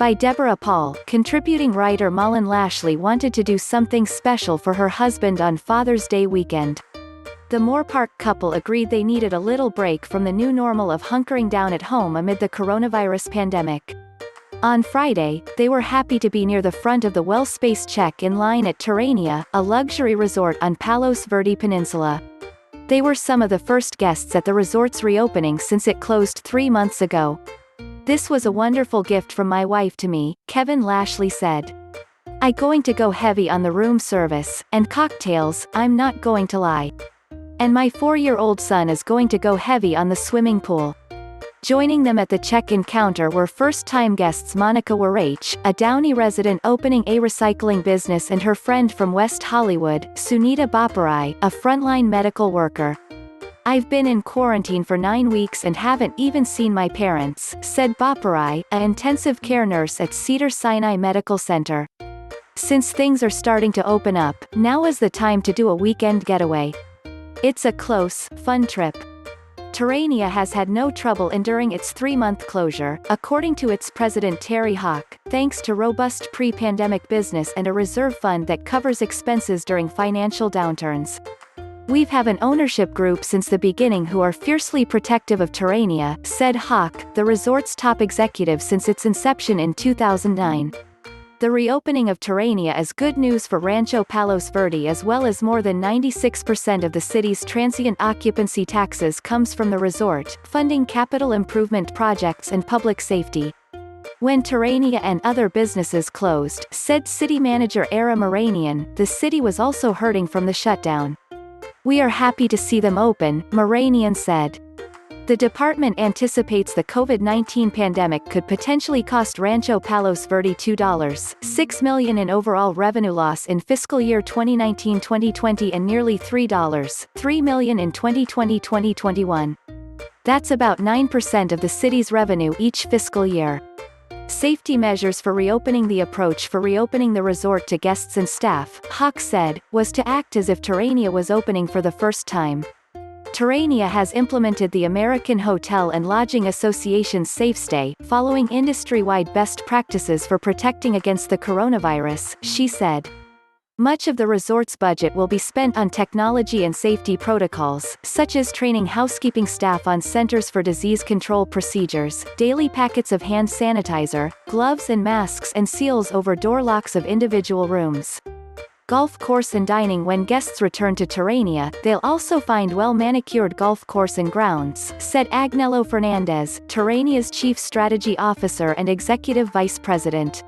by Deborah Paul. Contributing writer Malin Lashley wanted to do something special for her husband on Father's Day weekend. The Moorpark couple agreed they needed a little break from the new normal of hunkering down at home amid the coronavirus pandemic. On Friday, they were happy to be near the front of the well-spaced check-in line at Terranea, a luxury resort on Palos Verdes Peninsula. They were some of the first guests at the resort's reopening since it closed 3 months ago. "This was a wonderful gift from my wife to me," Kevin Lashley said. "I going to go heavy on the room service, and cocktails, I'm not going to lie. And my 4-year-old son is going to go heavy on the swimming pool." Joining them at the check-in counter were first-time guests Monica Waraich, a Downey resident opening a recycling business, and her friend from West Hollywood, Sunita Boparai, a frontline medical worker. "I've been in quarantine for 9 weeks and haven't even seen my parents," said Boparai, an intensive care nurse at Cedar Sinai Medical Center. "Since things are starting to open up, now is the time to do a weekend getaway. It's a close, fun trip." Terranea has had no trouble enduring its 3-month closure, according to its president Terri Haack, thanks to robust pre-pandemic business and a reserve fund that covers expenses during financial downturns. "We've have an ownership group since the beginning who are fiercely protective of Terranea," said Haack, the resort's top executive since its inception in 2009. The reopening of Terranea is good news for Rancho Palos Verdes, as well as more than 96% of the city's transient occupancy taxes comes from the resort, funding capital improvement projects and public safety. "When Terranea and other businesses closed," said City Manager Ara Mihranian, "the city was also hurting from the shutdown. We are happy to see them open," Mihranian said. The department anticipates the COVID-19 pandemic could potentially cost Rancho Palos Verdes $2.6 million in overall revenue loss in fiscal year 2019-2020 and nearly $3.3 million in 2020-2021. That's about 9% of the city's revenue each fiscal year. Safety measures for reopening. The approach for reopening the resort to guests and staff, Haack said, was to act as if Terranea was opening for the first time. Terranea has implemented the American Hotel and Lodging Association's Safe Stay, following industry-wide best practices for protecting against the coronavirus, she said. Much of the resort's budget will be spent on technology and safety protocols, such as training housekeeping staff on Centers for Disease Control procedures, daily packets of hand sanitizer, gloves and masks, and seals over door locks of individual rooms. Golf course and dining. When guests return to Terranea, they'll also find well-manicured golf course and grounds, said Agnelo Fernandes, Terranea's Chief Strategy Officer and Executive Vice President.